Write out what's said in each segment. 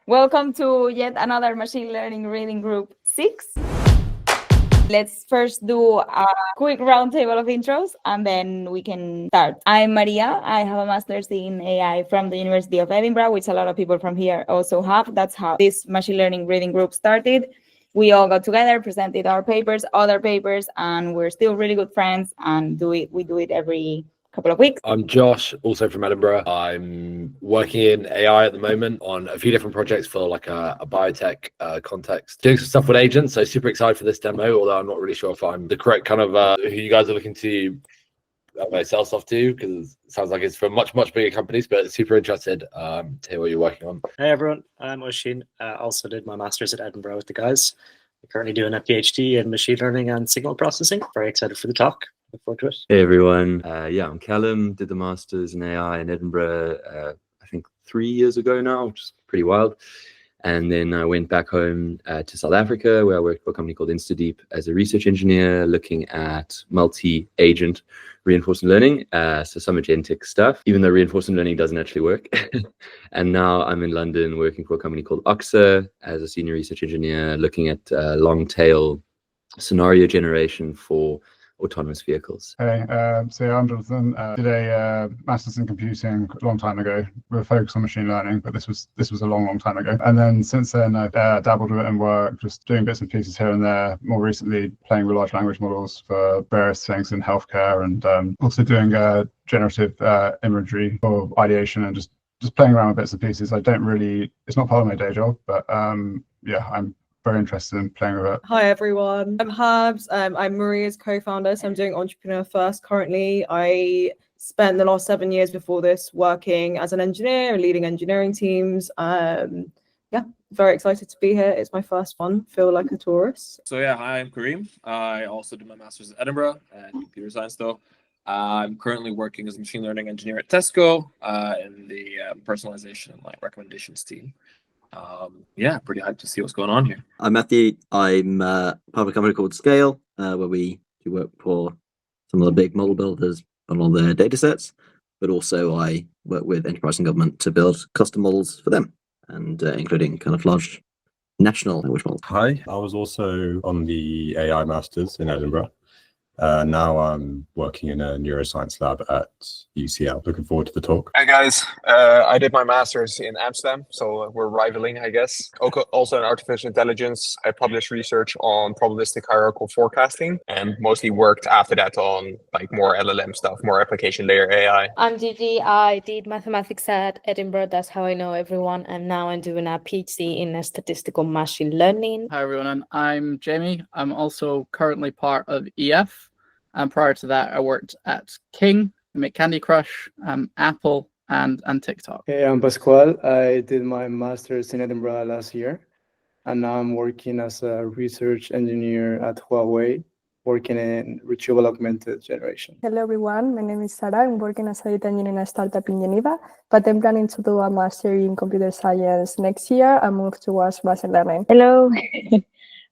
Welcome to yet another machine learning reading group 6. Let's first do a quick roundtable of intros and then we can start. I'm Maria. I have a master's in AI from the University of Edinburgh, which a lot of people from here also have. That's how this machine learning reading group started. We all got together, presented our papers, other papers, and we're still really good friends and we do it every couple of weeks. I'm Josh, also from Edinburgh. I'm working in AI at the moment on a few different projects for like a biotech context, doing some stuff with agents. So super excited for this demo, although I'm not really sure if I'm the correct kind of who you guys are looking to sell stuff to, because it sounds like it's for much bigger companies, but super interested to hear what you're working on. Hey everyone, I'm Oshin. Also did my master's at Edinburgh with the guys. I'm currently doing a PhD in machine learning and signal processing. Very excited for the talk. Look forward to it. Hey everyone, I'm Callum, did the Masters in AI in Edinburgh, I think 3 years ago now, which is pretty wild. And then I went back home to South Africa, where I worked for a company called InstaDeep as a research engineer, looking at multi-agent reinforcement learning, so some agentic stuff, even though reinforcement learning doesn't actually work. And now I'm in London working for a company called Oxa as a senior research engineer, looking at long-tail scenario generation for autonomous vehicles. Hey, so I'm Jonathan. Did a master's in computing a long time ago with a focus on machine learning, but this was a long time ago. And then since then, I've dabbled with it in work, just doing bits and pieces here and there. More recently, playing with large language models for various things in healthcare, and also doing generative imagery for ideation and just playing around with bits and pieces. It's not part of my day job, but I'm very interested in playing with it. Hi everyone, I'm Habs. I'm Maria's co-founder, so I'm doing Entrepreneur First currently. I spent the last 7 years before this working as an engineer, leading engineering teams. Very excited to be here. It's my first one. Feel like a tourist. So hi, I'm Kareem. I also did my master's at Edinburgh and computer science though. I'm currently working as a machine learning engineer at Tesco in the personalization and recommendations team. Pretty hyped to see what's going on here. I'm Matthew. I'm part of a company called Scale, where we do work for some of the big model builders on all their data sets, but also I work with enterprise and government to build custom models for them, and including kind of large national language models. Hi, I was also on the AI Masters in Edinburgh. Now I'm working in a neuroscience lab at UCL. Looking forward to the talk. Hi guys, I did my master's in Amsterdam, so we're rivaling, I guess. Also in artificial intelligence, I published research on probabilistic hierarchical forecasting, and mostly worked after that on more LLM stuff, more application layer AI. I'm Gigi. I did mathematics at Edinburgh. That's how I know everyone. And now I'm doing a PhD in statistical machine learning. Hi everyone, I'm Jamie. I'm also currently part of EF. And prior to that, I worked at King, I make Candy Crush, Apple, and TikTok. Hey, I'm Pascual. I did my master's in Edinburgh last year, and now I'm working as a research engineer at Huawei, working in retrieval augmented generation. Hello everyone, my name is Sarah. I'm working as a data engineer in a startup in Geneva, but I'm planning to do a master in computer science next year and move towards machine learning. Hello.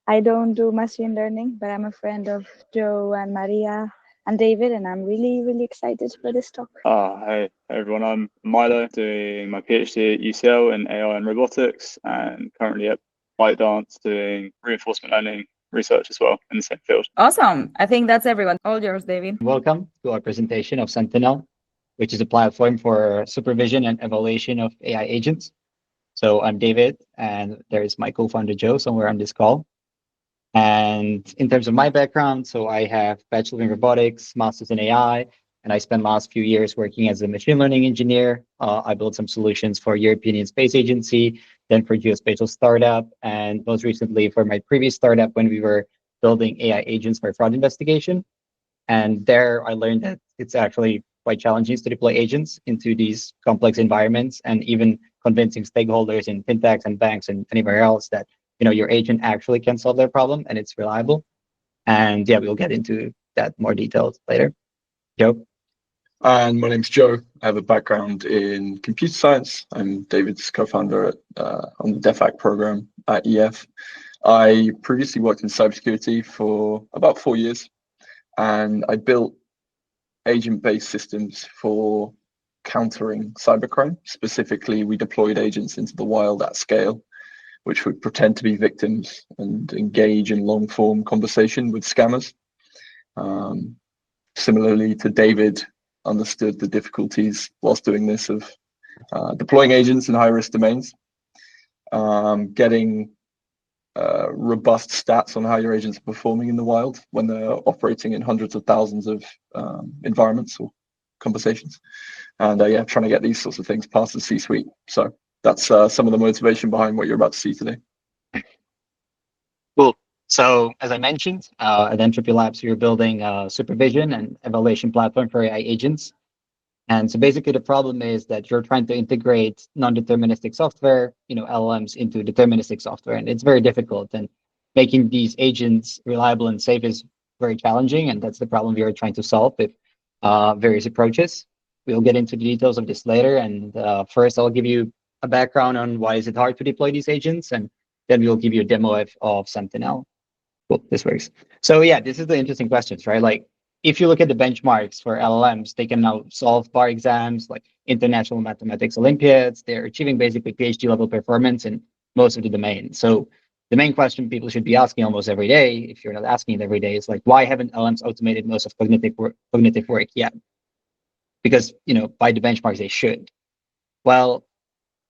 I don't do machine learning, but I'm a friend of Joe and Maria and David, and I'm really excited for this talk. Hey everyone, I'm Milo, doing my PhD at UCL in AI and robotics, and currently at ByteDance doing reinforcement learning research as well in the same field. Awesome. I think that's everyone. All yours, David. Welcome to our presentation of Sentinel, which is a platform for supervision and evaluation of AI agents. So I'm David, and there is my co-founder Joe somewhere on this call. And in terms of my background, so I have bachelor in robotics, master's in AI, and I spent the last few years working as a machine learning engineer. I built some solutions for European Space Agency, then for geospatial startup, and most recently for my previous startup when we were building AI agents for fraud investigation. And there I learned that it's actually quite challenging to deploy agents into these complex environments, and even convincing stakeholders in fintechs and banks and anywhere else that your agent actually can solve their problem and it's reliable. And we'll get into that more details later. Joe? And my name's Joe. I have a background in computer science. I'm David's co-founder on the DEFAC program at EF. I previously worked in cybersecurity for about 4 years, and I built agent-based systems for countering cybercrime. Specifically, we deployed agents into the wild at scale, which would pretend to be victims and engage in long-form conversation with scammers. Similarly to David, understood the difficulties whilst doing this of deploying agents in high-risk domains, getting robust stats on how your agents are performing in the wild when they're operating in hundreds of thousands of environments or conversations, and yeah, trying to get these sorts of things past the C-suite. So that's some of the motivation behind what you're about to see today. Cool. So as I mentioned, at Entropy Labs, we're building a supervision and evaluation platform for AI agents. And so basically the problem is that you're trying to integrate non-deterministic software, LLMs into deterministic software. And it's very difficult. And making these agents reliable and safe is very challenging. And that's the problem we are trying to solve with various approaches. We'll get into the details of this later. And first, I'll give you a background on why is it hard to deploy these agents. And then we'll give you a demo of Sentinel. Cool, this works. So yeah, this is the interesting questions, right? Like, if you look at the benchmarks for LLMs, they can now solve bar exams, like International Mathematics Olympiads. They're achieving basically PhD level performance in most of the domains. So the main question people should be asking almost every day, if you're not asking it every day, is like, why haven't LLMs automated most of cognitive work yet? Because, by the benchmarks, they should. Well,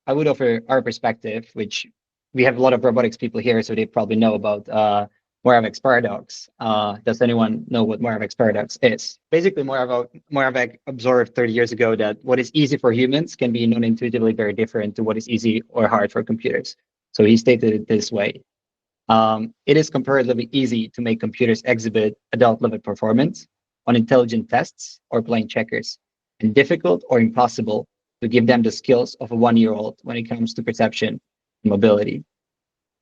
I would offer our perspective, which we have a lot of robotics people here, so they probably know about Moravec's paradox. Does anyone know what Moravec's paradox is? Basically, Moravec observed 30 years ago that what is easy for humans can be non-intuitively very different to what is easy or hard for computers. So he stated it this way. It is comparatively easy to make computers exhibit adult-level performance on intelligent tests or playing checkers, and difficult or impossible to give them the skills of a 1-year-old when it comes to perception and mobility.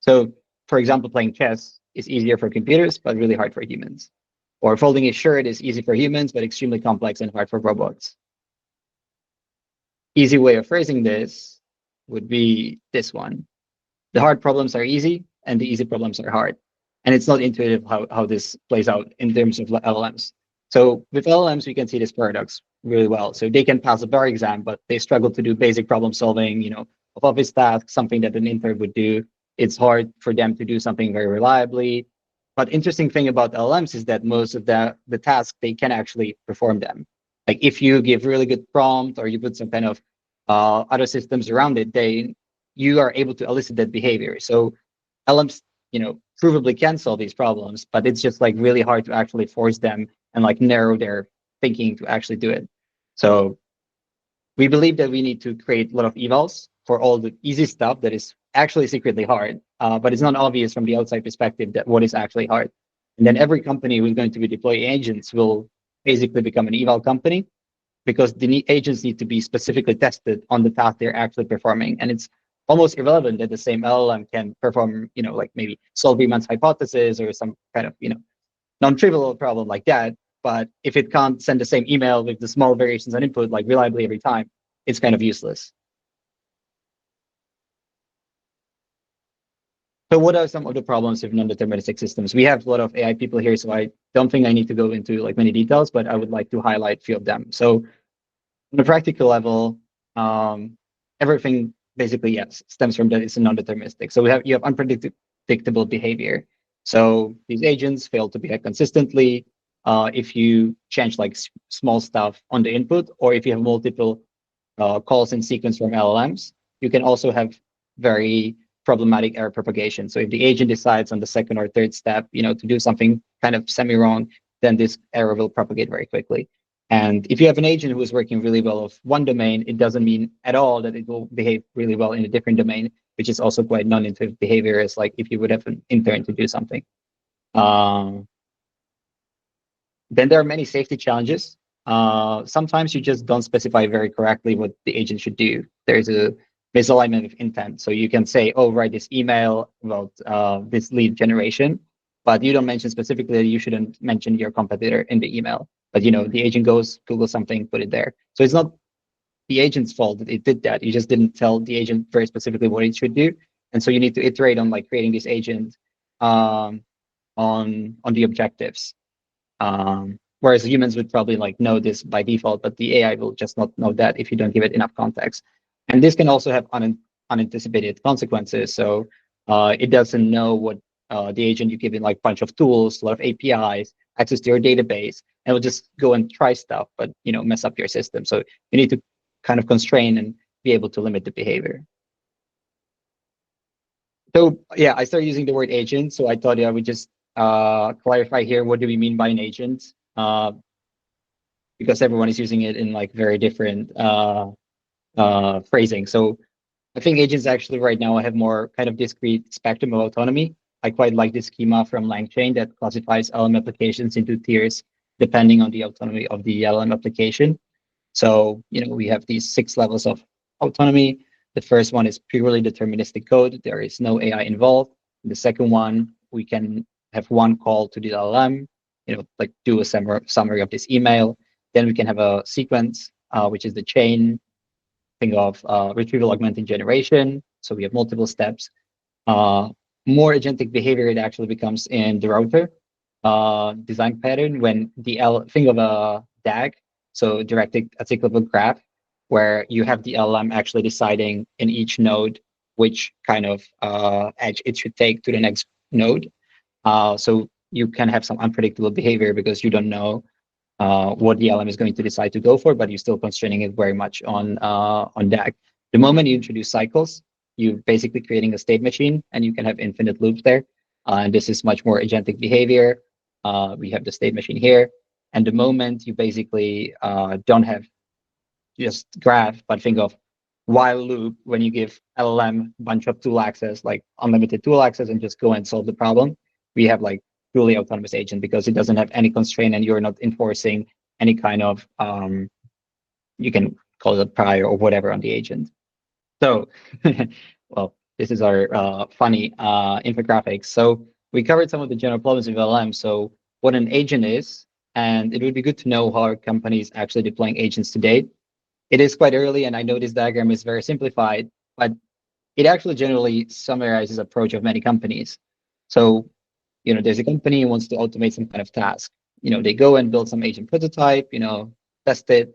So, for example, playing chess is easier for computers, but really hard for humans. Or folding a shirt is easy for humans, but extremely complex and hard for robots. Easy way of phrasing this would be this one. The hard problems are easy, and the easy problems are hard. And it's not intuitive how this plays out in terms of LLMs. So with LLMs, we can see this paradox really well. So they can pass a bar exam, but they struggle to do basic problem solving, of office tasks, something that an intern would do. It's hard for them to do something very reliably. But interesting thing about LLMs is that most of the tasks, they can actually perform them. Like if you give really good prompt or you put some kind of other systems around it, you are able to elicit that behavior. So LLMs, provably can solve these problems, but it's just like really hard to actually force them and like narrow their thinking to actually do it. So we believe that we need to create a lot of evals for all the easy stuff that is actually secretly hard, but it's not obvious from the outside perspective that what is actually hard. And then every company who's going to be deploying agents will basically become an eval company, because the agents need to be specifically tested on the task they're actually performing. And it's almost irrelevant that the same LLM can perform, like maybe solve Riemann's hypothesis or some kind of, non-trivial problem like that. But if it can't send the same email with the small variations on input, like reliably every time, it's kind of useless. So what are some of the problems with non-deterministic systems? We have a lot of AI people here, so I don't think I need to go into like many details, but I would like to highlight a few of them. So on a practical level, everything basically, yes, stems from that it's a non-deterministic. So you have unpredictable behavior. So these agents fail to behave consistently if you change like small stuff on the input, or if you have multiple calls in sequence from LLMs. You can also have very problematic error propagation. So if the agent decides on the second or third step, to do something kind of semi-wrong, then this error will propagate very quickly. And if you have an agent who is working really well of one domain, it doesn't mean at all that it will behave really well in a different domain, which is also quite non-intuitive behavior, as like if you would have an intern to do something. Then there are many safety challenges. Sometimes you just don't specify very correctly what the agent should do. There's a misalignment of intent. So you can say, oh, write this email about this lead generation, but you don't mention specifically that you shouldn't mention your competitor in the email. But the agent goes, Google something, put it there. So it's not the agent's fault that it did that. You just didn't tell the agent very specifically what it should do. And so you need to iterate on like creating this agent on the objectives. whereas humans would probably like know this by default, but the AI will just not know that if you don't give it enough context. And this can also have unanticipated consequences. So it doesn't know what the agent, you give it like a bunch of tools, a lot of APIs, access to your database, and it'll just go and try stuff, but mess up your system. So you need to kind of constrain and be able to limit the behavior. So yeah, I started using the word agent. So I thought I would just clarify here, what do we mean by an agent? Because everyone is using it in like very different phrasing. So I think agents actually right now have more kind of discrete spectrum of autonomy. I quite like this schema from LangChain that classifies LLM applications into tiers depending on the autonomy of the LLM application. So, we have these 6 levels of autonomy. The first one is purely deterministic code. There is no AI involved. The second one, we can have one call to the LLM, like do a summary of this email. Then we can have a sequence, which is the chain. Think of retrieval augmented generation. So we have multiple steps. More agentic behavior, it actually becomes in the router design pattern when think of a DAG, so directed acyclic graph, where you have the LLM actually deciding in each node which kind of edge it should take to the next node. So you can have some unpredictable behavior because you don't know what the LLM is going to decide to go for, but you're still constraining it very much on DAG. The moment you introduce cycles, you're basically creating a state machine, and you can have infinite loops there. And this is much more agentic behavior. We have the state machine here. And the moment you basically don't have just graph, but think of while loop when you give LLM a bunch of tool access, like unlimited tool access, and just go and solve the problem. We have like truly autonomous agent because it doesn't have any constraint and you're not enforcing any kind of, you can call it a prior or whatever on the agent. So, well, this is our funny infographics. So we covered some of the general problems with LLM. So what an agent is, and it would be good to know how our company is actually deploying agents to date. It is quite early, and I know this diagram is very simplified, but it actually generally summarizes the approach of many companies. So, there's a company who wants to automate some kind of task. They go and build some agent prototype, test it,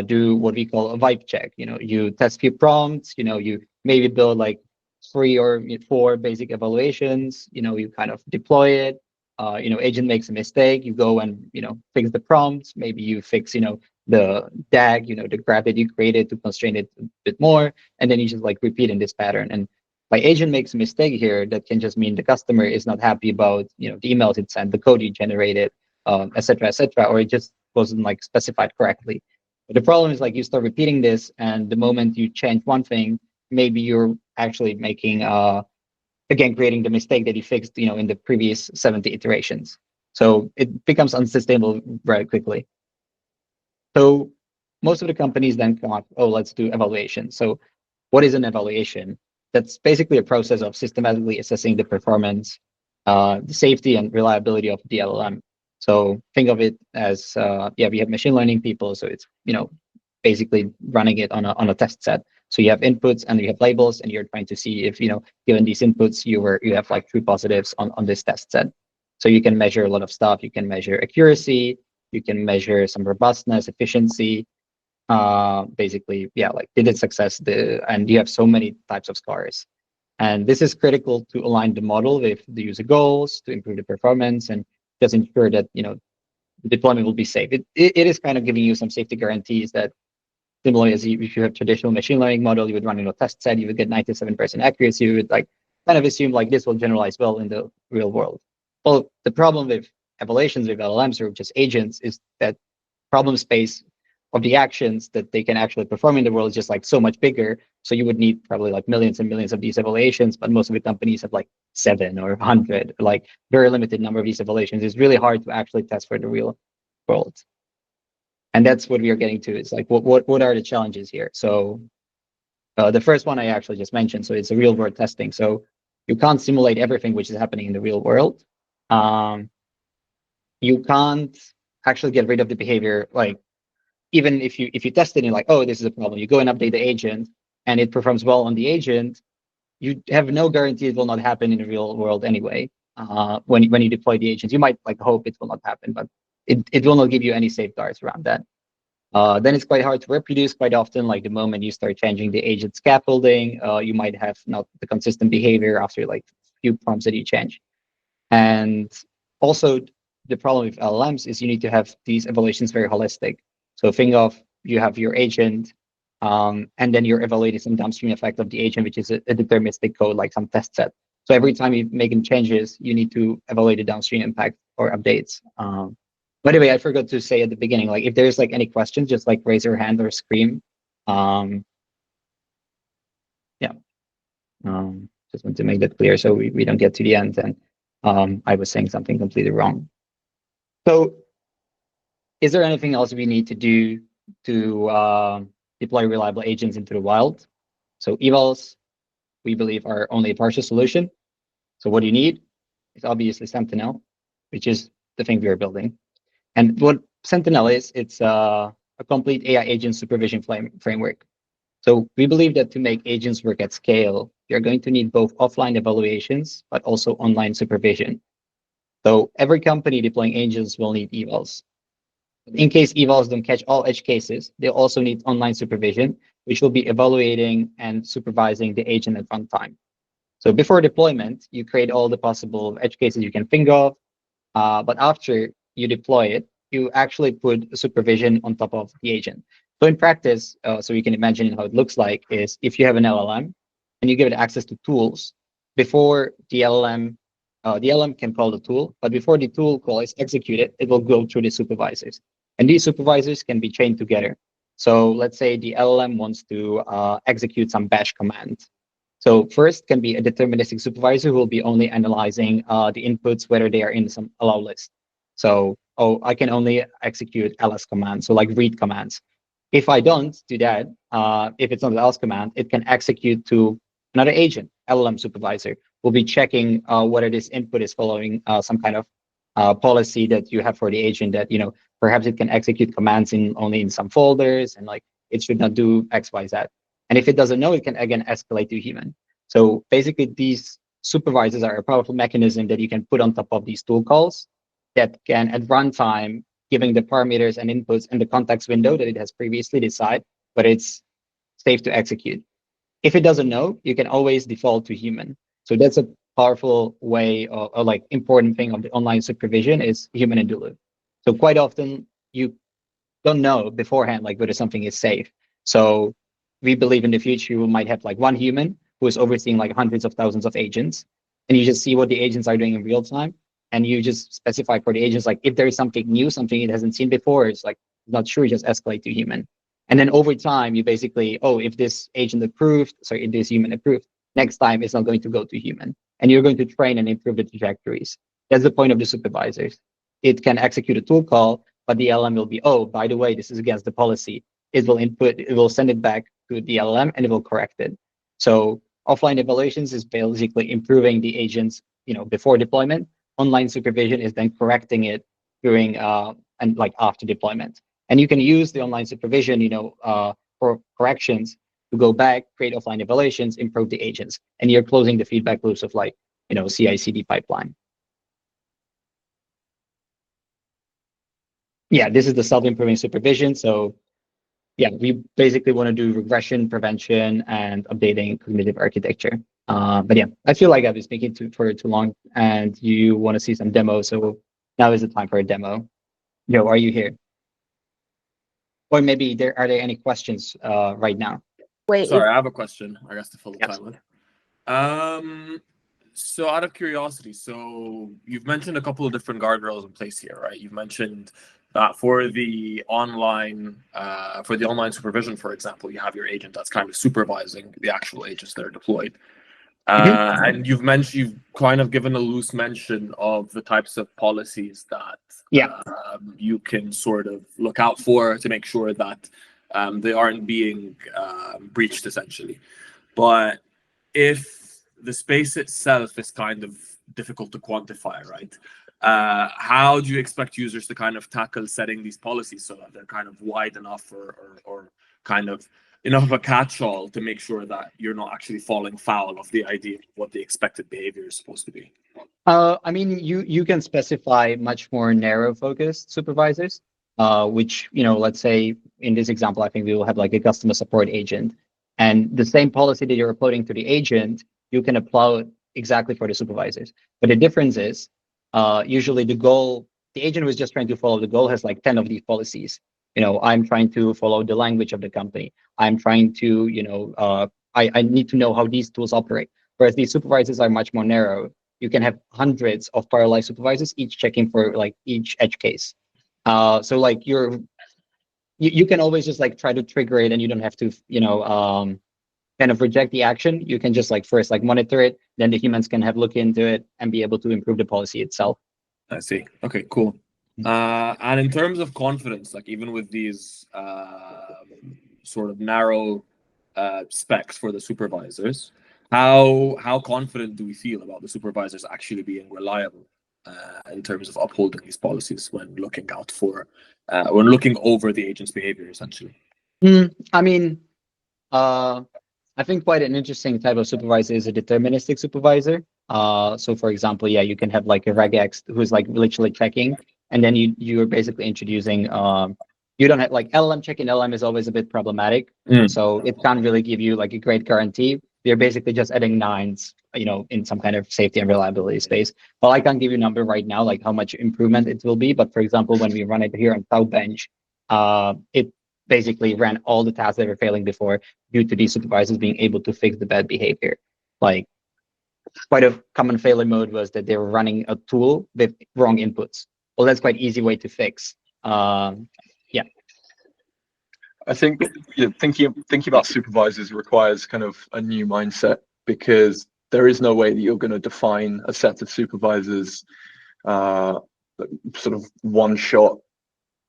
do what we call a vibe check. You test few prompts, you maybe build like 3 or 4 basic evaluations, you kind of deploy it. Agent makes a mistake, you go and, fix the prompts. Maybe you fix, the DAG, the graph that you created to constrain it a bit more. And then you just like repeat in this pattern. And by agent makes a mistake here, that can just mean the customer is not happy about, the emails it sent, the code you generated, et cetera, or it just wasn't like specified correctly. But the problem is like you start repeating this, and the moment you change one thing, maybe you're actually making, again, creating the mistake that you fixed, in the previous 70 iterations. So it becomes unsustainable very quickly. So most of the companies then come up, oh, let's do evaluation. So what is an evaluation? That's basically a process of systematically assessing the performance, the safety and reliability of the LLM. So think of it as, we have machine learning people. So it's, basically running it on a test set. So you have inputs and you have labels, and you're trying to see if, given these inputs, you have like true positives on this test set. So you can measure a lot of stuff. You can measure accuracy. You can measure some robustness, efficiency. Basically, like did it success? And you have so many types of scores. And this is critical to align the model with the user goals, to improve the performance, and just ensure that, the deployment will be safe. It is kind of giving you some safety guarantees that, similarly as if you have traditional machine learning model, you would run in a test set, you would get 97% accuracy. You would like kind of assume like this will generalize well in the real world. Well, the problem with evaluations with LLMs or just agents is that problem space of the actions that they can actually perform in the world is just like so much bigger. So you would need probably like millions and millions of these evaluations, but most of the companies have like 7 or 100, like very limited number of these evaluations. It's really hard to actually test for the real world. And that's what we are getting to. It's like, what are the challenges here? So the first one I actually just mentioned. So it's a real world testing. So you can't simulate everything which is happening in the real world. You can't actually get rid of the behavior. Like even if you test it and you're like, oh, this is a problem, you go and update the agent and it performs well on the agent, you have no guarantee it will not happen in the real world anyway. When you deploy the agents, you might like hope it will not happen, but it will not give you any safeguards around that. Then it's quite hard to reproduce quite often. Like the moment you start changing the agent scaffolding, you might have not the consistent behavior after like few prompts that you change. And also the problem with LLMs is you need to have these evaluations very holistic. So think of you have your agent, and then you're evaluating some downstream effect of the agent, which is a deterministic code, like some test set. So every time you make changes, you need to evaluate the downstream impact or updates. By the way, I forgot to say at the beginning, like if there's like any questions, just like raise your hand or scream. Just want to make that clear so we don't get to the end and I was saying something completely wrong. So is there anything else we need to do to deploy reliable agents into the wild? So evals, we believe, are only a partial solution. So what do you need? It's obviously Sentinel, which is the thing we are building. And what Sentinel is, it's a complete AI agent supervision framework. So we believe that to make agents work at scale, you're going to need both offline evaluations, but also online supervision. So every company deploying agents will need evals. In case evals don't catch all edge cases, they'll also need online supervision, which will be evaluating and supervising the agent at runtime. So before deployment, you create all the possible edge cases you can think of, but after you deploy it, you actually put supervision on top of the agent. So in practice, so you can imagine how it looks like is if you have an LLM and you give it access to tools, before the LLM can call the tool, but before the tool call is executed, it will go through the supervisors. And these supervisors can be chained together. So let's say the LLM wants to execute some bash command. So first can be a deterministic supervisor who will be only analyzing the inputs, whether they are in some allow list. So, I can only execute ls commands, so like read commands. If I don't do that, if it's not an else command, it can execute to another agent, LLM supervisor, will be checking whether this input is following some kind of policy that you have for the agent that, perhaps it can execute commands only in some folders and like it should not do X, Y, Z. And if it doesn't know, it can again escalate to human. So basically these supervisors are a powerful mechanism that you can put on top of these tool calls that can at runtime, giving the parameters and inputs in the context window that it has previously decided, but it's safe to execute. If it doesn't know, you can always default to human. So that's a powerful way or like important thing of the online supervision is human in the loop. So quite often you don't know beforehand like whether something is safe. So we believe in the future we might have like one human who is overseeing like hundreds of thousands of agents, and you just see what the agents are doing in real time, and you just specify for the agents like if there is something new, something it hasn't seen before, it's like not sure, just escalate to human. And then over time, you basically, if this agent approved, sorry, if this human approved, next time it's not going to go to human. And you're going to train and improve the trajectories. That's the point of the supervisors. It can execute a tool call, but the LLM will be, by the way, this is against the policy. It will send it back to the LLM and it will correct it. So offline evaluations is basically improving the agents, before deployment. Online supervision is then correcting it during and like after deployment. And you can use the online supervision, for corrections to go back, create offline evaluations, improve the agents, and you're closing the feedback loops of like, CI/CD pipeline. Yeah, this is the self-improving supervision. So yeah, we basically want to do regression prevention and updating cognitive architecture. But yeah, I feel like I've been speaking for too long and you want to see some demos. So now is the time for a demo. Joe, are you here? Or maybe are there any questions right now? Wait. Sorry, I have a question, I guess, to fill the time with. So out of curiosity, so you've mentioned a couple of different guardrails in place here, right? You've mentioned that for the online supervision, for example, you have your agent that's kind of supervising the actual agents that are deployed. And you've kind of given a loose mention of the types of policies that you can sort of look out for to make sure that they aren't being breached, essentially. But if the space itself is kind of difficult to quantify, right? How do you expect users to kind of tackle setting these policies so that they're kind of wide enough or kind of enough of a catch-all to make sure that you're not actually falling foul of the idea of what the expected behavior is supposed to be? I mean, you can specify much more narrow focused supervisors, which, let's say in this example, I think we will have like a customer support agent, and the same policy that you're uploading to the agent, you can upload exactly for the supervisors. But the difference is, usually the agent was just trying to follow the goal has like 10 of these policies. I'm trying to follow the language of the company. I'm trying to, I need to know how these tools operate. Whereas these supervisors are much more narrow. You can have hundreds of parallelized supervisors, each checking for like each edge case. So like you can always just like try to trigger it, and you don't have to, kind of reject the action. You can just like first like monitor it, then the humans can have look into it and be able to improve the policy itself. I see. Okay, cool. And in terms of confidence, like even with these sort of narrow specs for the supervisors, how confident do we feel about the supervisors actually being reliable in terms of upholding these policies when looking out for when looking over the agent's behavior, essentially? I mean, I think quite an interesting type of supervisor is a deterministic supervisor. So for example, yeah, you can have like a regex who's like literally checking, and then you're basically introducing you don't have like LLM checking. LLM is always a bit problematic, so it can't really give you like a great guarantee. You're basically just adding nines, in some kind of safety and reliability space. But I can't give you a number right now, like how much improvement it will be. But for example, when we run it here on South Bench, it basically ran all the tasks that were failing before due to these supervisors being able to fix the bad behavior. Like quite a common failure mode was that they were running a tool with wrong inputs. Well, that's quite easy way to fix. Yeah. I think thinking about supervisors requires kind of a new mindset, because there is no way that you're going to define a set of supervisors sort of one shot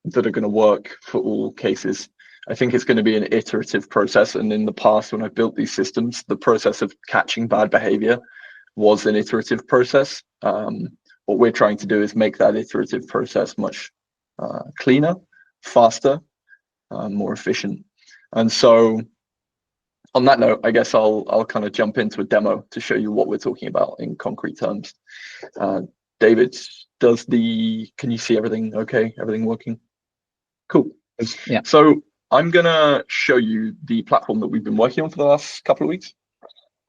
that are going to work for all cases. I think it's going to be an iterative process. And in the past, when I built these systems, the process of catching bad behavior was an iterative process. What we're trying to do is make that iterative process much cleaner, faster, more efficient. And so on that note, I guess I'll kind of jump into a demo to show you what we're talking about in concrete terms. David, can you see everything okay? Everything working? Cool. Yeah. So I'm gonna show you the platform that we've been working on for the last couple of weeks.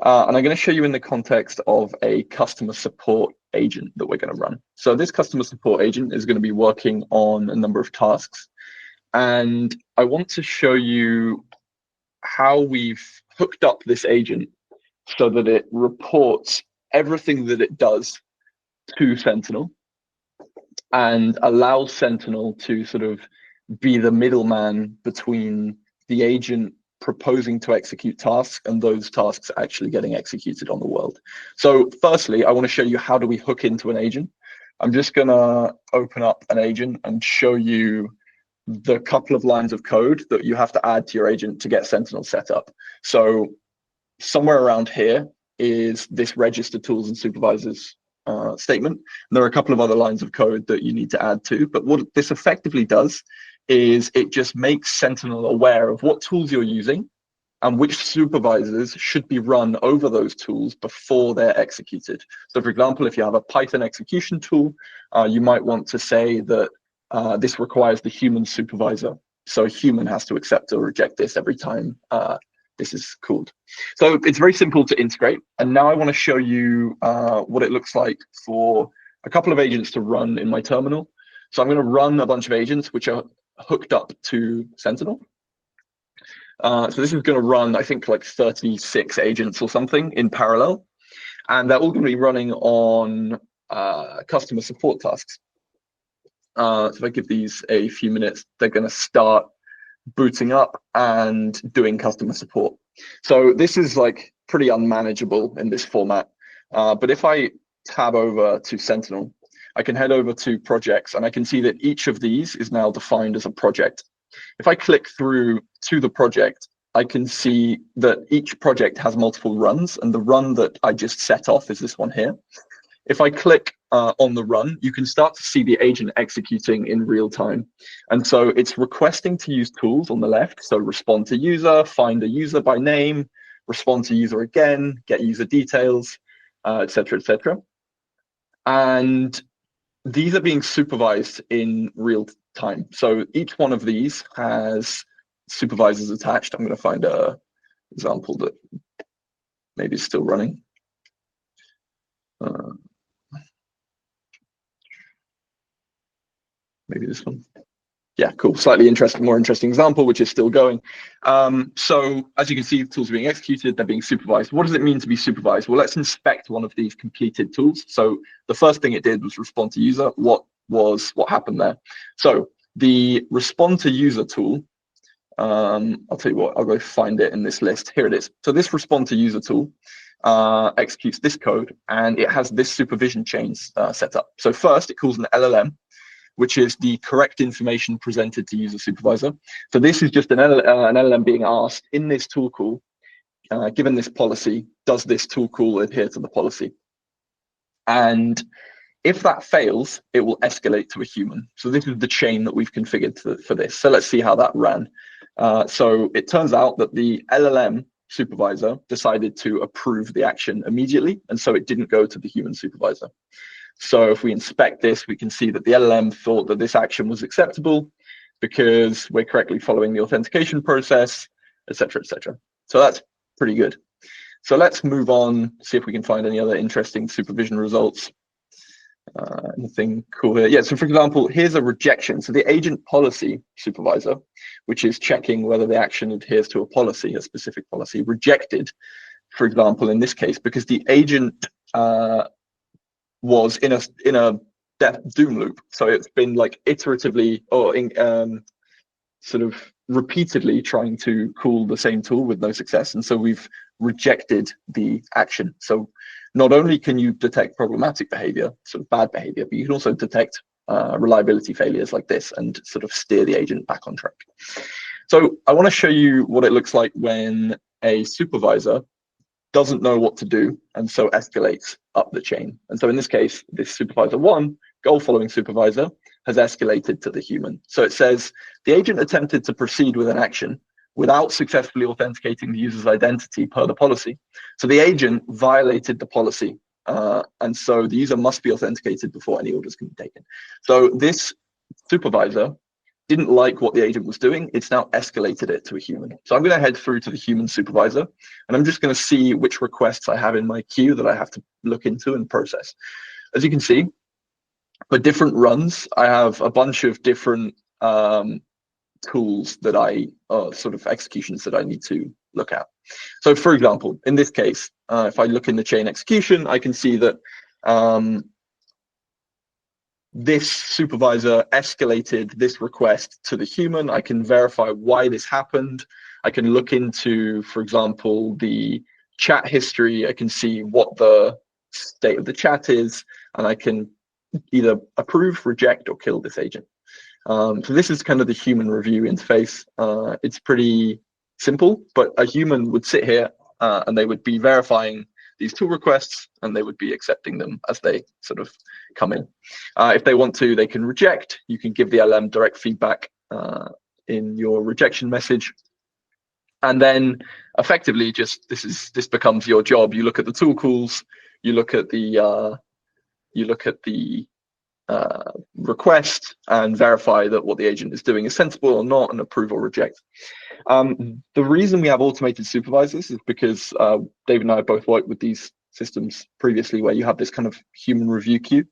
And I'm going to show you in the context of a customer support agent that we're going to run. So this customer support agent is going to be working on a number of tasks. And I want to show you how we've hooked up this agent so that it reports everything that it does to Sentinel and allows Sentinel to sort of be the middleman between the agent proposing to execute tasks and those tasks actually getting executed on the world. So firstly, I want to show you how do we hook into an agent. I'm just going to open up an agent and show you the couple of lines of code that you have to add to your agent to get Sentinel set up. So somewhere around here is this register tools and supervisors statement. And there are a couple of other lines of code that you need to add to, but what this effectively does is it just makes Sentinel aware of what tools you're using and which supervisors should be run over those tools before they're executed. So for example, if you have a Python execution tool, you might want to say that this requires the human supervisor. So a human has to accept or reject this every time this is called. So it's very simple to integrate. And now I want to show you what it looks like for a couple of agents to run in my terminal. So I'm going to run a bunch of agents which are hooked up to Sentinel. So this is going to run, I think, like 36 agents or something in parallel. And they're all going to be running on customer support tasks. So if I give these a few minutes, they're going to start booting up and doing customer support. So this is like pretty unmanageable in this format. But if I tab over to Sentinel, I can head over to projects and I can see that each of these is now defined as a project. If I click through to the project, I can see that each project has multiple runs, and the run that I just set off is this one here. If I click on the run, you can start to see the agent executing in real time. And so it's requesting to use tools on the left. So respond to user, find a user by name, respond to user again, get user details, etc., etc. And these are being supervised in real time. So each one of these has supervisors attached. I'm going to find a example that maybe is still running. Maybe this one. Yeah, cool. Slightly more interesting example, which is still going. So as you can see, the tools are being executed, they're being supervised. What does it mean to be supervised? Well, let's inspect one of these completed tools. So the first thing it did was respond to user. What happened there? So the respond to user tool, I'll tell you what, I'll go find it in this list. Here it is. So this respond to user tool executes this code, and it has this supervision chains set up. So first, it calls an LLM, which is the correct information presented to user supervisor. So this is just an LLM being asked in this tool call, given this policy, does this tool call adhere to the policy? And if that fails, it will escalate to a human. So this is the chain that we've configured for this. So let's see how that ran. So it turns out that the LLM supervisor decided to approve the action immediately, and so it didn't go to the human supervisor. So if we inspect this, we can see that the LLM thought that this action was acceptable because we're correctly following the authentication process, etc., etc. So that's pretty good. So let's move on, see if we can find any other interesting supervision results. Anything cool here? Yeah, so for example, here's a rejection. So the agent policy supervisor, which is checking whether the action adheres to a policy, a specific policy, rejected, for example, in this case, because the agent was in a death doom loop. So it's been like iteratively or sort of repeatedly trying to call the same tool with no success. And so we've rejected the action. So not only can you detect problematic behavior, sort of bad behavior, but you can also detect reliability failures like this and sort of steer the agent back on track. So I want to show you what it looks like when a supervisor doesn't know what to do, and so escalates up the chain. And so in this case, this supervisor 1, goal following supervisor, has escalated to the human. So it says the agent attempted to proceed with an action without successfully authenticating the user's identity per the policy. So the agent violated the policy, and so the user must be authenticated before any orders can be taken. So this supervisor didn't like what the agent was doing. It's now escalated it to a human. So I'm going to head through to the human supervisor, and I'm just going to see which requests I have in my queue that I have to look into and process. As you can see, for different runs, I have a bunch of different tools that sort of executions that I need to look at. So for example, in this case, if I look in the chain execution, I can see that this supervisor escalated this request to the human. I can verify why this happened. I can look into, for example, the chat history. I can see what the state of the chat is, and I can either approve, reject, or kill this agent. So this is kind of the human review interface. It's pretty simple, but a human would sit here and they would be verifying these tool requests, and they would be accepting them as they sort of come in. If they want to, they can reject. You can give the LM direct feedback in your rejection message. And then effectively just this becomes your job. You look at the tool calls, you look at the request and verify that what the agent is doing is sensible or not, and approve or reject. The reason we have automated supervisors is because David and I both worked with these systems previously where you have this kind of human review queue.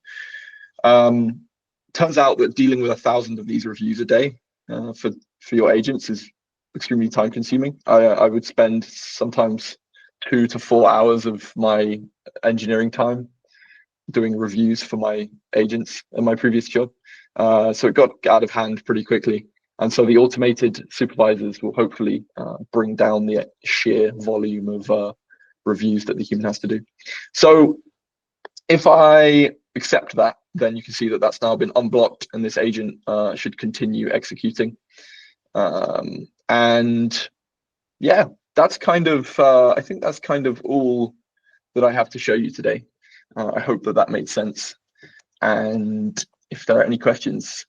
Turns out that dealing with 1,000 of these reviews a day for your agents is extremely time consuming. I would spend sometimes 2 to 4 hours of my engineering time doing reviews for my agents in my previous job. So it got out of hand pretty quickly. And so the automated supervisors will hopefully bring down the sheer volume of reviews that the human has to do. So if I accept that, then you can see that that's now been unblocked, and this agent should continue executing. And yeah, that's kind of, I think that's kind of all that I have to show you today. I hope that that made sense. And if there are any questions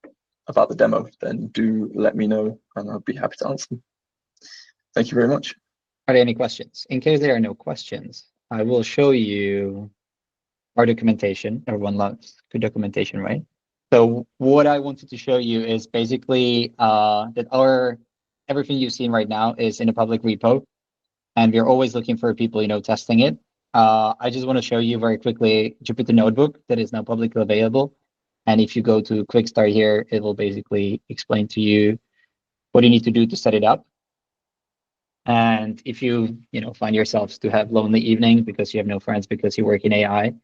about the demo, then do let me know, and I'll be happy to answer them. Thank you very much. Are there any questions? In case there are no questions, I will show you our documentation. Everyone loves good documentation, right? So what I wanted to show you is basically that everything you've seen right now is in a public repo, and we're always looking for people, testing it. I just want to show you very quickly Jupyter Notebook that is now publicly available. And if you go to Quick Start here, it will basically explain to you what you need to do to set it up. And if you, find yourselves to have lonely evenings because you have no friends because you work in AI,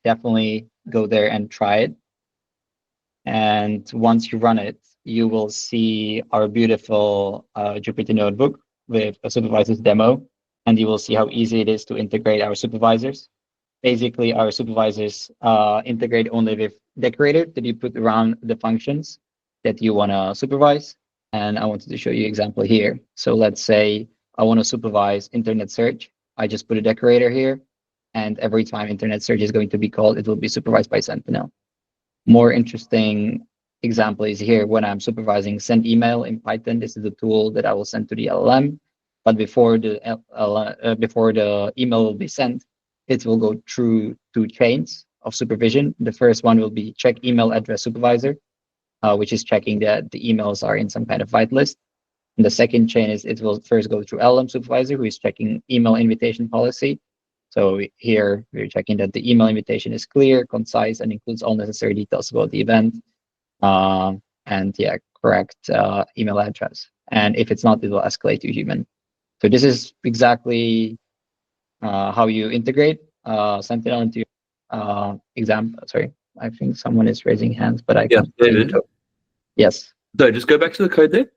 definitely go there and try it. And once you run it, you will see our beautiful Jupyter Notebook with a supervisor's demo, and you will see how easy it is to integrate our supervisors. Basically, our supervisors integrate only with decorator that you put around the functions that you want to supervise. And I wanted to show you an example here. So let's say I want to supervise internet search. I just put a decorator here, and every time internet search is going to be called, it will be supervised by Sentinel. More interesting example is here when I'm supervising send email in Python. This is the tool that I will send to the LLM. But before the email will be sent, it will go through 2 chains of supervision. The first one will be check email address supervisor, which is checking that the emails are in some kind of whitelist. And the second chain is it will first go through LLM supervisor, who is checking email invitation policy. So here we're checking that the email invitation is clear, concise, and includes all necessary details about the event. And yeah, correct email address. And if it's not, it will escalate to human. So this is exactly how you integrate Sentinel into example. Sorry, I think someone is raising hands, but I can't. David. Yes. So just go back to the code there.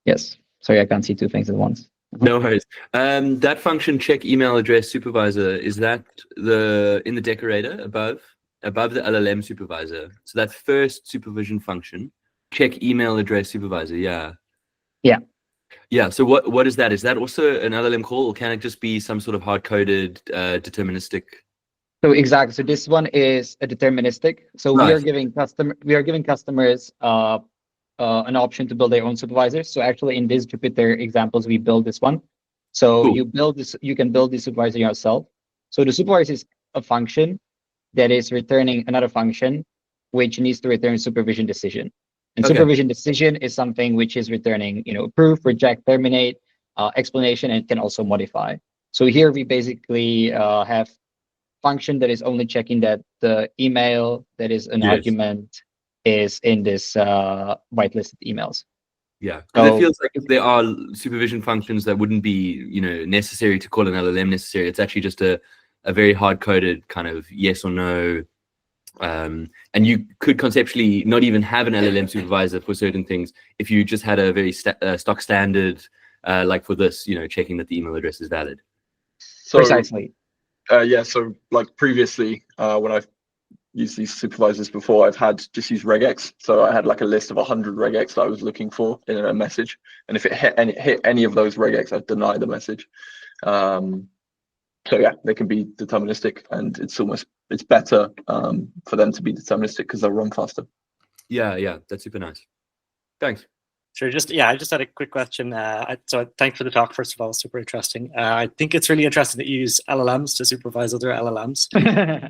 Yes. Sorry, I can't see 2 things at once. No worries. That function check email address supervisor, is that in the decorator above the LLM supervisor? So that first supervision function, check email address supervisor. Yeah. Yeah. Yeah. So what is that? Is that also an LLM call, or can it just be some sort of hard-coded deterministic? So exactly. So this one is a deterministic. So Nice. we are giving customers an option to build their own supervisors. So actually, in these Jupyter examples, we build this one. So Cool. you can build the supervisor yourself. So the supervisor is a function that is returning another function, which needs to return supervision decision. And Okay. supervision decision is something which is returning, approve, reject, terminate, explanation, and it can also modify. So here we basically have function that is only checking that the email that is an Yes. argument is in this whitelisted emails. Yeah, because So- it feels like if there are supervision functions that wouldn't be, necessary to call an LLM necessary, it's actually just a very hard-coded kind of yes or no. And you could conceptually not even have an LLM supervisor for certain things if you just had a very stock standard, like for this, checking that the email address is valid. So, Precisely. So like previously, when I've used these supervisors before, I've had just use regex. So I had like a list of 100 regex that I was looking for in a message, and if it hit any of those regex, I'd deny the message. So yeah, they can be deterministic, and it's better for them to be deterministic because they'll run faster. Yeah, that's super nice. Thanks. Sure. I just had a quick question. So thanks for the talk, first of all, super interesting. I think it's really interesting that you use LLMs to supervise other LLMs.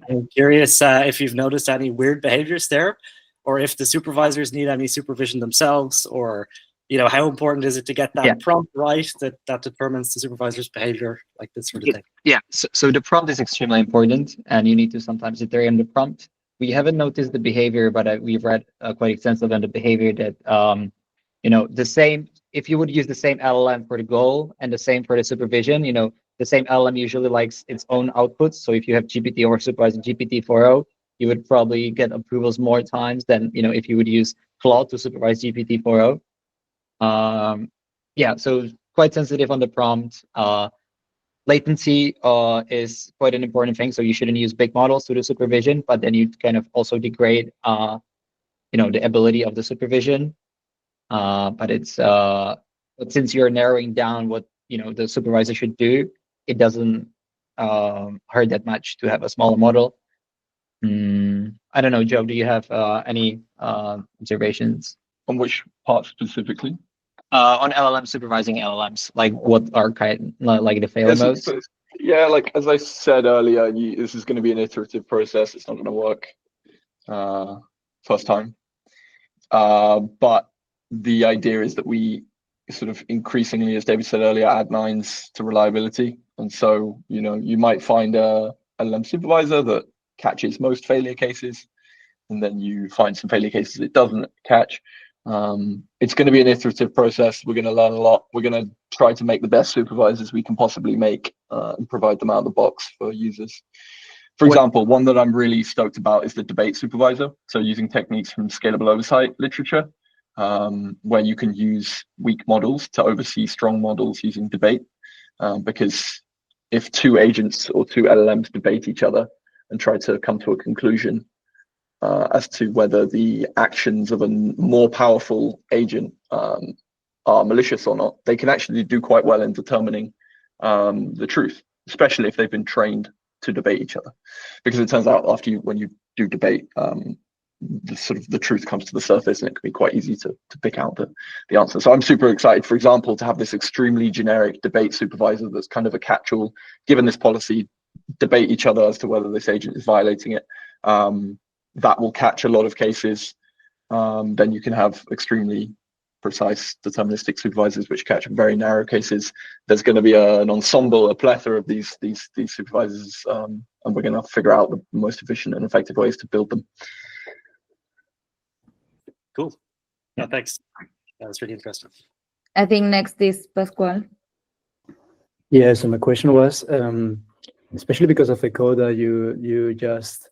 I'm curious if you've noticed any weird behaviors there, or if the supervisors need any supervision themselves, or how important is it to get that prompt right that determines the supervisor's behavior, like this sort of thing. Yeah. So the prompt is extremely important, and you need to sometimes iterate on the prompt. We haven't noticed the behavior, but we've read quite extensively on the behavior that the same, if you would use the same LLM for the goal and the same for the supervision, the same LLM usually likes its own outputs. So if you have GPT or supervising GPT-4o, you would probably get approvals more times than, if you would use Claude to supervise GPT-4o. So quite sensitive on the prompt. Latency is quite an important thing. So you shouldn't use big models to do supervision, but then you kind of also degrade, the ability of the supervision. But since you're narrowing down what the supervisor should do, it doesn't hurt that much to have a smaller model. I don't know, Joe, do you have any observations on which part specifically? On LLM supervising LLMs, like what are kind like the failure modes? Yeah, like as I said earlier, this is going to be an iterative process. It's not going to work first time. But the idea is that we sort of increasingly, as David said earlier, add nines to reliability. And so, you might find a LLM supervisor that catches most failure cases, and then you find some failure cases it doesn't catch. It's going to be an iterative process. We're going to learn a lot. We're going to try to make the best supervisors we can possibly make and provide them out of the box for users. For example, one that I'm really stoked about is the debate supervisor. So using techniques from scalable oversight literature, where you can use weak models to oversee strong models using debate. Because if two agents or two LLMs debate each other and try to come to a conclusion as to whether the actions of a more powerful agent are malicious or not, they can actually do quite well in determining the truth, especially if they've been trained to debate each other. Because it turns out when you do debate, the truth comes to the surface, and it can be quite easy to pick out the answer. So I'm super excited, for example, to have this extremely generic debate supervisor that's kind of a catch-all. Given this policy, debate each other as to whether this agent is violating it. That will catch a lot of cases. Then you can have extremely precise deterministic supervisors which catch very narrow cases. There's going to be an ensemble, a plethora of these supervisors, and we're going to figure out the most efficient and effective ways to build them. Cool. Yeah, thanks. That was really interesting. I think next is Pascual. Yeah, so my question was, especially because of the code that you just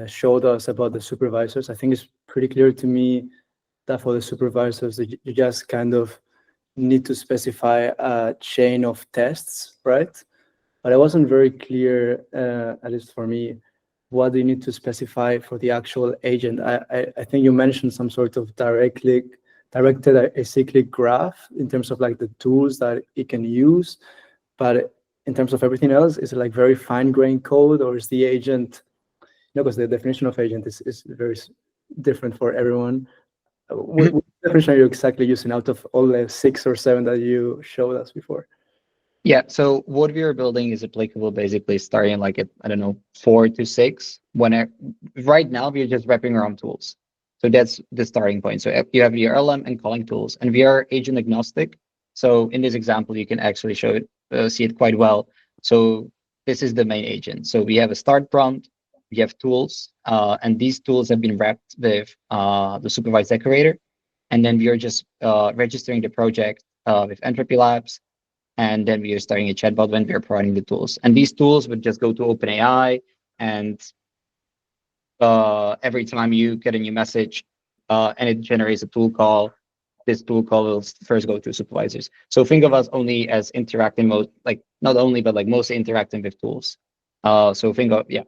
showed us about the supervisors, I think it's pretty clear to me that for the supervisors, you just kind of need to specify a chain of tests, right? But it wasn't very clear, at least for me, what do you need to specify for the actual agent. I think you mentioned some sort of directed acyclic graph in terms of like the tools that it can use, but in terms of everything else, is it like very fine-grained code, or is the agent, because the definition of agent is very different for everyone. What definition are you exactly using out of all the 6 or 7 that you showed us before? Yeah, so what we are building is applicable basically starting like at, I don't know, 4 to 6. Right now, we're just wrapping around tools. So that's the starting point. So you have your LLM and calling tools, and we are agent agnostic. So in this example, you can actually see it quite well. So this is the main agent. So we have a start prompt, we have tools, and these tools have been wrapped with the supervised decorator. And then we are just registering the project with Entropy Labs. And then we are starting a chatbot when we are providing the tools. And these tools would just go to OpenAI, and every time you get a new message and it generates a tool call, this tool call will first go to supervisors. So think of us only as interacting not only, but like mostly interacting with tools. So think of, yeah.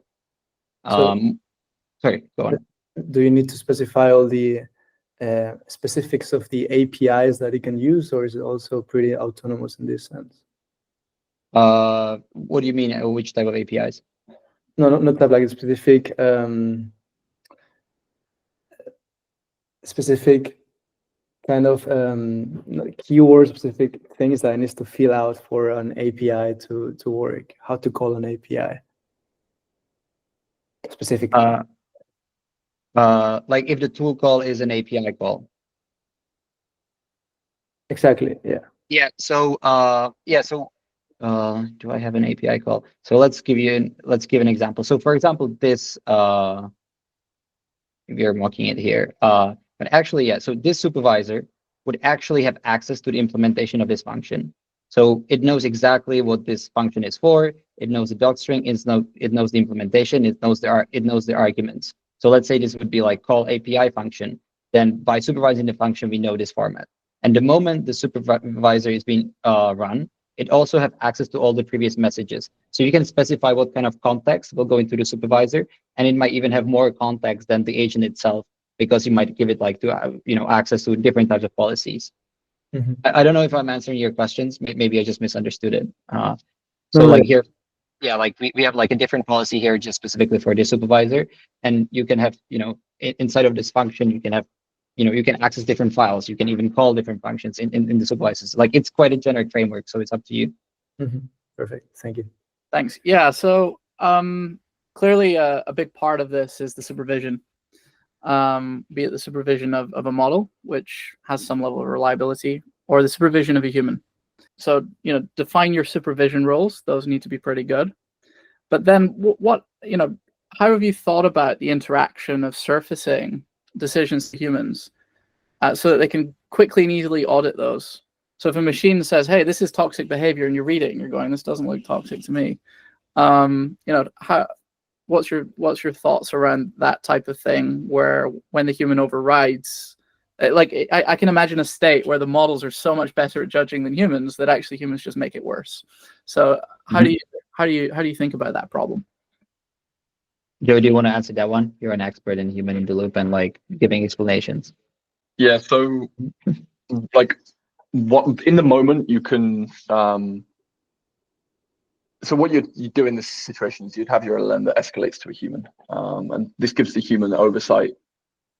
Sorry, go on. Do you need to specify all the specifics of the APIs that it can use, or is it also pretty autonomous in this sense? What do you mean? Which type of APIs? No, not type, like specific kind of keyword specific things that it needs to fill out for an API to work. How to call an API specifically. Like if the tool call is an API call. Exactly. Yeah. Yeah. So do I have an API call? So let's give an example. So for example, this we are mocking it here. But actually, yeah. So this supervisor would actually have access to the implementation of this function. So it knows exactly what this function is for. It knows the docstring. It knows the implementation. It knows the arguments. So let's say this would be like call API function. Then by supervising the function, we know this format. And the moment the supervisor is being run, it also have access to all the previous messages. So you can specify what kind of context will go into the supervisor, and it might even have more context than the agent itself, because you might give it like to access to different types of policies. Mm-hmm. I don't know if I'm answering your questions. Maybe I just misunderstood it. So like here, yeah, like we have like a different policy here just specifically for this supervisor, and you can have, inside of this function, you can have, you can access different files. You can even call different functions in the supervisors. Like it's quite a generic framework, so it's up to you. Mm-hmm. Perfect. Thank you. Thanks. Yeah, so clearly a big part of this is the supervision, be it the supervision of a model, which has some level of reliability, or the supervision of a human. So, define your supervision roles. Those need to be pretty good. But then how have you thought about the interaction of surfacing decisions to humans so that they can quickly and easily audit those? So if a machine says, hey, this is toxic behavior, and you read it and you're going, this doesn't look toxic to me. What's your thoughts around that type of thing, where when the human overrides, I can imagine a state where the models are so much better at judging than humans that actually humans just make it worse. So how do you think about that problem? Joe, do you want to answer that one? You're an expert in human in the loop and giving explanations. Yeah. So what in the moment you can so what you do in this situation is you'd have your LLM that escalates to a human, and this gives the human oversight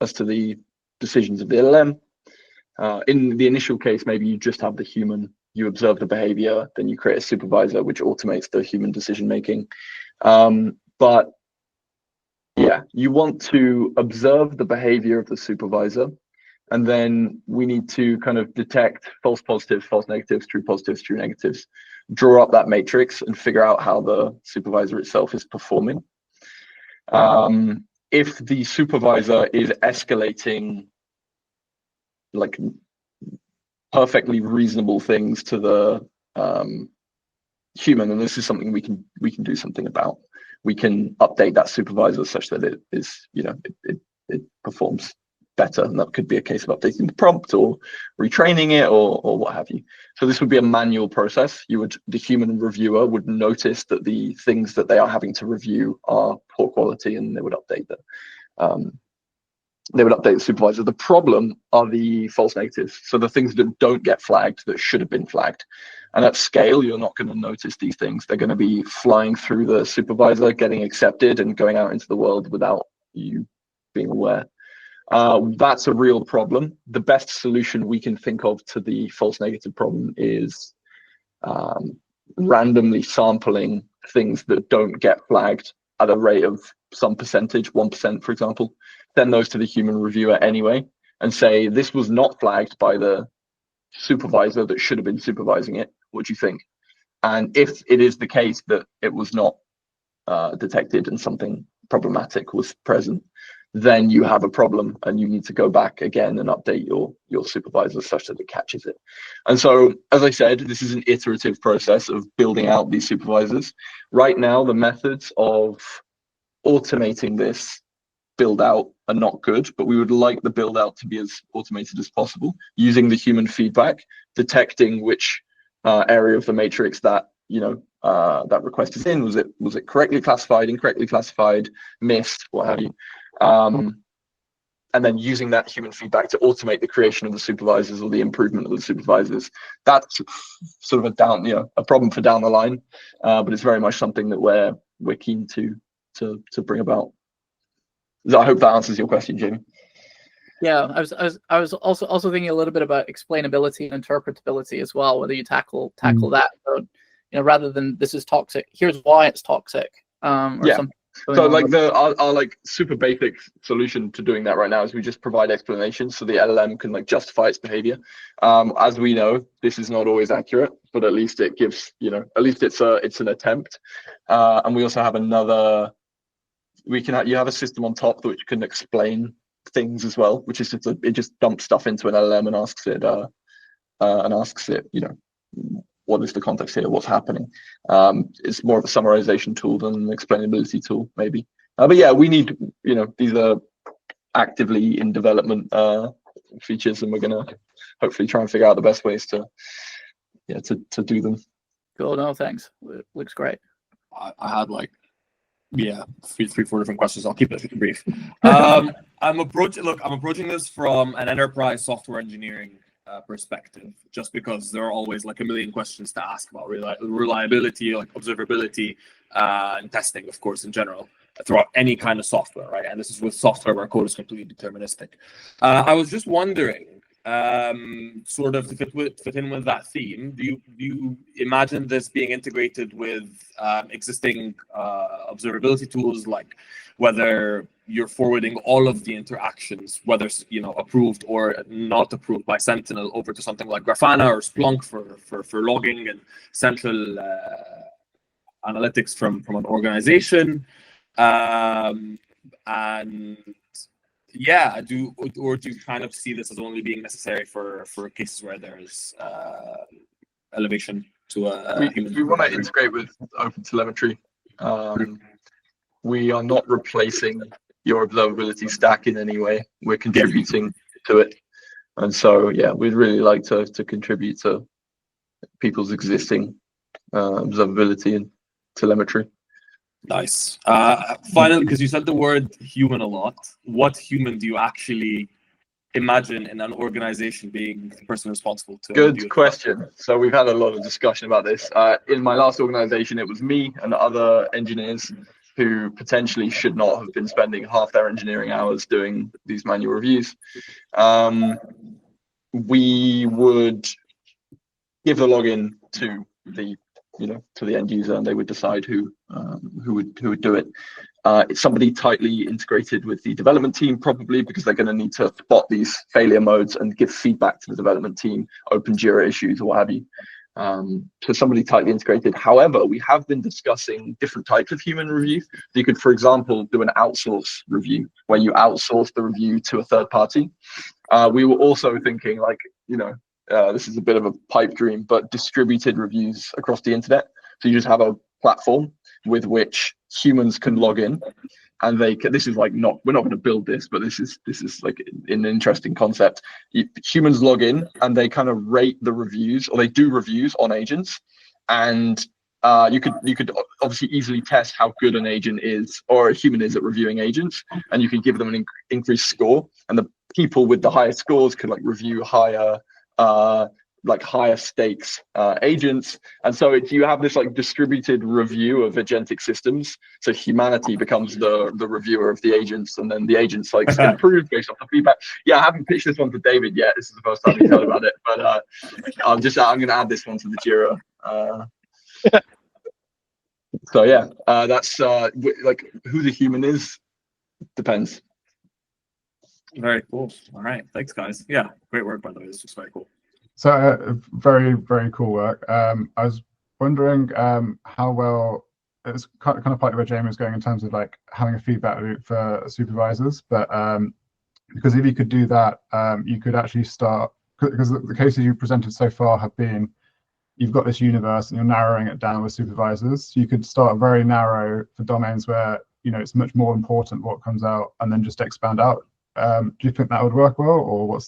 as to the decisions of the LLM. In the initial case, maybe you just have the human, you observe the behavior, then you create a supervisor which automates the human decision making. But yeah, you want to observe the behavior of the supervisor, and then we need to kind of detect false positives, false negatives, true positives, true negatives, draw up that matrix and figure out how the supervisor itself is performing. If the supervisor is escalating perfectly reasonable things to the human, and this is something we can do something about, we can update that supervisor such that it is, it performs better, and that could be a case of updating the prompt or retraining it or what have you. So this would be a manual process. The human reviewer would notice that the things that they are having to review are poor quality, and they would update them. They would update the supervisor. The problem are the false negatives, so the things that don't get flagged that should have been flagged. And at scale, you're not going to notice these things. They're going to be flying through the supervisor, getting accepted, and going out into the world without you being aware. That's a real problem. The best solution we can think of to the false negative problem is randomly sampling things that don't get flagged at a rate of some percentage, 1%, for example. Send those to the human reviewer anyway, and say, this was not flagged by the supervisor that should have been supervising it. What do you think? And if it is the case that it was not detected and something problematic was present, then you have a problem and you need to go back again and update your supervisor such that it catches it. And so, as I said, this is an iterative process of building out these supervisors. Right now, the methods of automating this build out are not good, but we would like the build out to be as automated as possible, using the human feedback, detecting which area of the matrix that that request is in. Was it correctly classified, incorrectly classified, missed, what have you? And then using that human feedback to automate the creation of the supervisors or the improvement of the supervisors. That's sort of a problem for down the line, but it's very much something that we're keen to bring about. I hope that answers your question, Jamie. Yeah, I was also thinking a little bit about explainability and interpretability as well, whether you tackle that. So, rather than this is toxic, here's why it's toxic. Something. So our super basic solution to doing that right now is we just provide explanations so the LLM can justify its behavior. As we know, this is not always accurate, but at least it gives, at least it's an attempt. And we also have you have a system on top which can explain things as well, which is it just dumps stuff into an LLM and asks it, what is the context here? What's happening? It's more of a summarization tool than an explainability tool, maybe. But yeah, we need, these are actively in development features, and we're gonna hopefully try and figure out the best ways to do them. Cool. No, thanks. It looks great. I had three, 4 different questions. I'll keep it brief. I'm approaching this from an enterprise software engineering perspective, just because there are always a million questions to ask about reliability, observability, and testing, of course, in general, throughout any kind of software, right? And this is with software where code is completely deterministic. I was just wondering, sort of to fit in with that theme, do you imagine this being integrated with existing observability tools, like whether you're forwarding all of the interactions, whether approved or not approved by Sentinel, over to something like Grafana or Splunk for logging and central analytics from an organization, and yeah, do you kind of see this as only being necessary for cases where there's elevation to a human? We want to integrate with open telemetry. We are not replacing your observability stack in any way. We're contributing to it, and so yeah, we'd really like to contribute to people's existing observability and telemetry. Nice. Finally, because you said the word human a lot, what human do you actually imagine in an organization being the person responsible to? Good question. So we've had a lot of discussion about this. In my last organization, it was me and other engineers who potentially should not have been spending half their engineering hours doing these manual reviews. We would give the login to the end user, and they would decide who would do it. It's somebody tightly integrated with the development team, probably, because they're going to need to spot these failure modes and give feedback to the development team, open Jira issues, or what have you. So somebody tightly integrated. However, we have been discussing different types of human review. You could, for example, do an outsource review where you outsource the review to a third party. We were also thinking, like, this is a bit of a pipe dream, but distributed reviews across the internet. So you just have a platform with which humans can log in, and this is like we're not going to build this, but this is like an interesting concept. Humans log in and they kind of rate the reviews, or they do reviews on agents, and you could obviously easily test how good an agent is, or a human is, at reviewing agents, and you could give them an increased score, and the people with the highest scores could review higher stakes agents, and so you have this distributed review of agentic systems. So humanity becomes the reviewer of the agents, and then the agents improve based off the feedback. Yeah, I haven't pitched this one to David yet. This is the first time he's heard about it, but I'm going to add this one to the Jira. So yeah, that's who the human is depends. Very cool. All right, thanks guys. Yeah, great work, by the way. This was very cool. So very, very cool work. I was wondering how well, it's kind of partly where Jamie was going in terms of having a feedback loop for supervisors, but because if you could do that, you could actually start, because the cases you presented so far have been, you've got this universe and you're narrowing it down with supervisors. So you could start very narrow for domains where it's much more important what comes out, and then just expand out. Do you think that would work well, or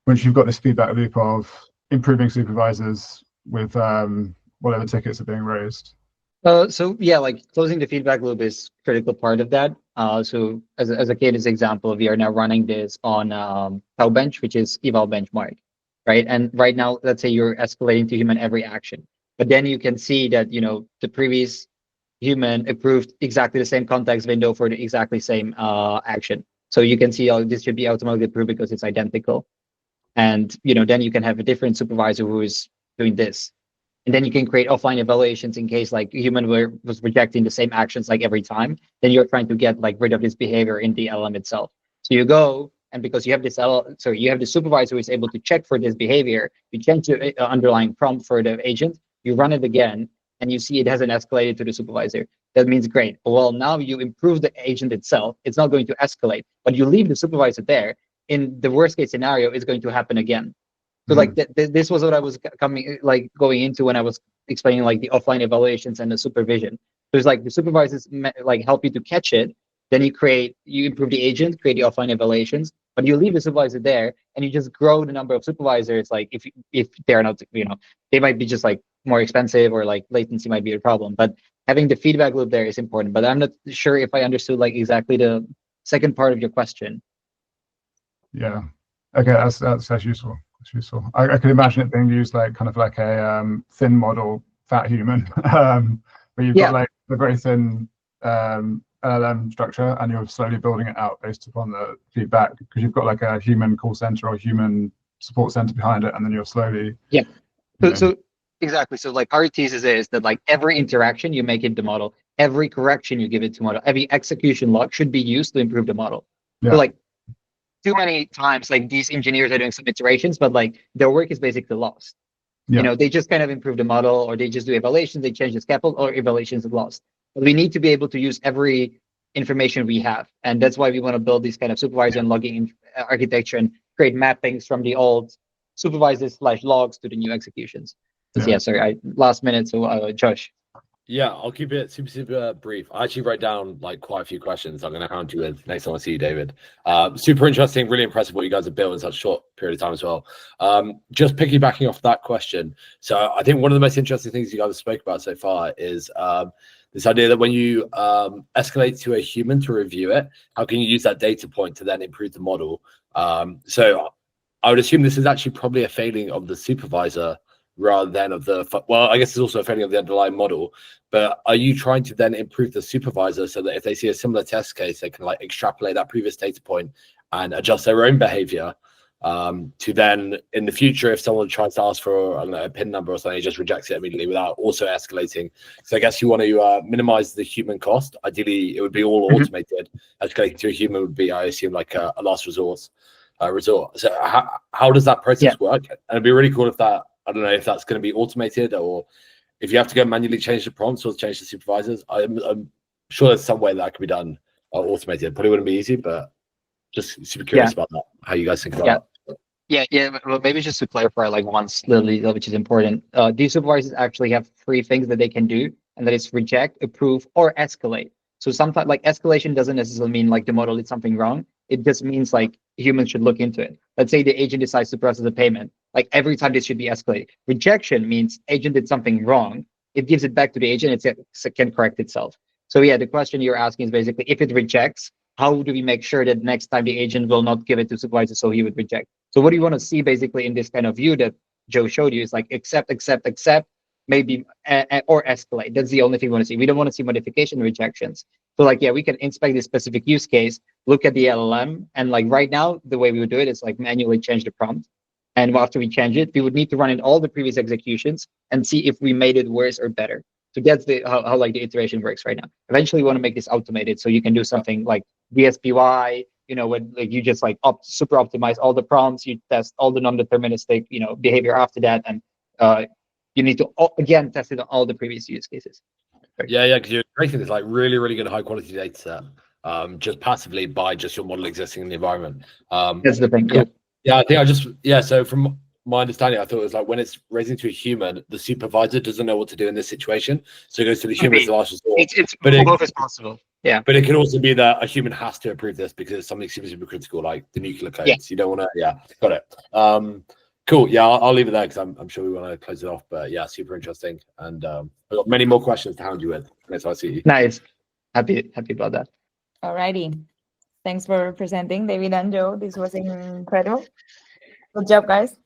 once you've got this feedback loop of improving supervisors with whatever tickets are being raised? So yeah, closing the feedback loop is a critical part of that. So as a case example, we are now running this on CloudBench, which is eval benchmark, right? And right now, let's say you're escalating to human every action, but then you can see that the previous human approved exactly the same context window for the exactly same action. So you can see this should be automatically approved because it's identical. And then you can have a different supervisor who is doing this, and then you can create offline evaluations in case human was rejecting the same actions every time. Then you're trying to get rid of this behavior in the LM itself. So you go, and because you have this you have the supervisor who is able to check for this behavior, you change the underlying prompt for the agent, you run it again, and you see it hasn't escalated to the supervisor. That means great. Well, now you improve the agent itself. It's not going to escalate, but you leave the supervisor there. In the worst case scenario, it's going to happen again. So this was what I was going into when I was explaining the offline evaluations and the supervision. There's the supervisors help you to catch it. Then you improve the agent, create the offline evaluations, but you leave the supervisor there, and you just grow the number of supervisors. If they're not, they might be just more expensive, or latency might be a problem. But having the feedback loop there is important. But I'm not sure if I understood exactly the second part of your question. Yeah. Okay, that's useful. That's useful. I can imagine it being used like a thin model fat human, where you've got the very thin LLM structure, and you're slowly building it out based upon the feedback, because you've got a human call center or human support center behind it, and then you're slowly. Yeah. you know, So exactly. So like our thesis is that like every interaction you make in the model, every correction you give it to model, every execution log should be used to improve the model. Yeah. So like too many times, like these engineers are doing some iterations, but like their work is basically lost. Yeah. You know, they just kind of improve the model, or they just do evaluations, they change the scaffold, or evaluations are lost. But we need to be able to use every information we have. And that's why we want to build this kind of supervisor and logging architecture and create mappings from the old supervises/logs to the new executions. Yeah, sorry, last minute, so Josh. Yeah, I'll keep it super brief. I actually wrote down like quite a few questions I'm going to hound you with next time I see you, David. Super interesting, really impressive what you guys have built in such a short period of time as well. Just piggybacking off that question. So I think one of the most interesting things you guys have spoke about so far is this idea that when you escalate to a human to review it, how can you use that data point to then improve the model? So I would assume this is actually probably a failing of the supervisor rather than of the, well, I guess it's also a failing of the underlying model, but are you trying to then improve the supervisor so that if they see a similar test case, they can like extrapolate that previous data point and adjust their own behavior to then in the future, if someone tries to ask for, I don't know, a PIN number or something, he just rejects it immediately without also escalating. So I guess you want to minimize the human cost. Ideally, it would be all automated. Escalating to a human would be, I assume, like a last resort. So how does that process work? And it'd be really cool if that, I don't know if that's going to be automated or if you have to go manually change the prompts or change the supervisors. I'm sure there's some way that can be done automated. Probably wouldn't be easy, but just super curious about that. How you guys think about that? Yeah. Well, maybe just to clarify, like once literally, which is important. These supervisors actually have 3 things that they can do, and that is reject, approve, or escalate. So sometimes, like escalation doesn't necessarily mean like the model did something wrong. It just means like humans should look into it. Let's say the agent decides to process a payment. Like every time this should be escalated. Rejection means agent did something wrong. It gives it back to the agent. It can correct itself. So yeah, the question you're asking is basically if it rejects, how do we make sure that next time the agent will not give it to supervisor so he would reject? So what do you want to see basically in this kind of view that Joe showed you is like accept, maybe, or escalate. That's the only thing we want to see. We don't want to see modification rejections. So like, yeah, we can inspect this specific use case, look at the LLM, and like right now, the way we would do it is like manually change the prompt. And after we change it, we would need to run in all the previous executions and see if we made it worse or better. So that's how like the iteration works right now. Eventually, we want to make this automated, so you can do something like DSPY, you know, when like you just like super optimize all the prompts, you test all the non-deterministic, you know, behavior after that, and you need to again test it on all the previous use cases. Yeah, because you're creating this like really good high quality data set just passively by just your model existing in the environment. That's the thing. Cool. Yeah, I think so from my understanding, I thought it was like when it's raising to a human, the supervisor doesn't know what to do in this situation, so it goes to the human as the last resort. It's both is possible. Yeah, but it can also be that a human has to approve this because something super critical, like the nuclear codes. Yeah. You don't want to. Yeah, got it. Cool. Yeah, I'll leave it there because I'm sure we want to close it off. But yeah, super interesting, and I've got many more questions to hound you with. Next time I see you. Nice. Happy about that. Alrighty. Thanks for presenting, David and Joe. This was incredible. Good job, guys.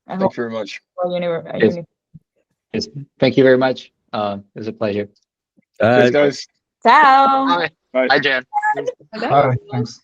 Thank you very much. Yes. Thank you very much. It was a pleasure. Cheers, guys. Ciao. Bye. Bye, Jan. Bye. Thanks.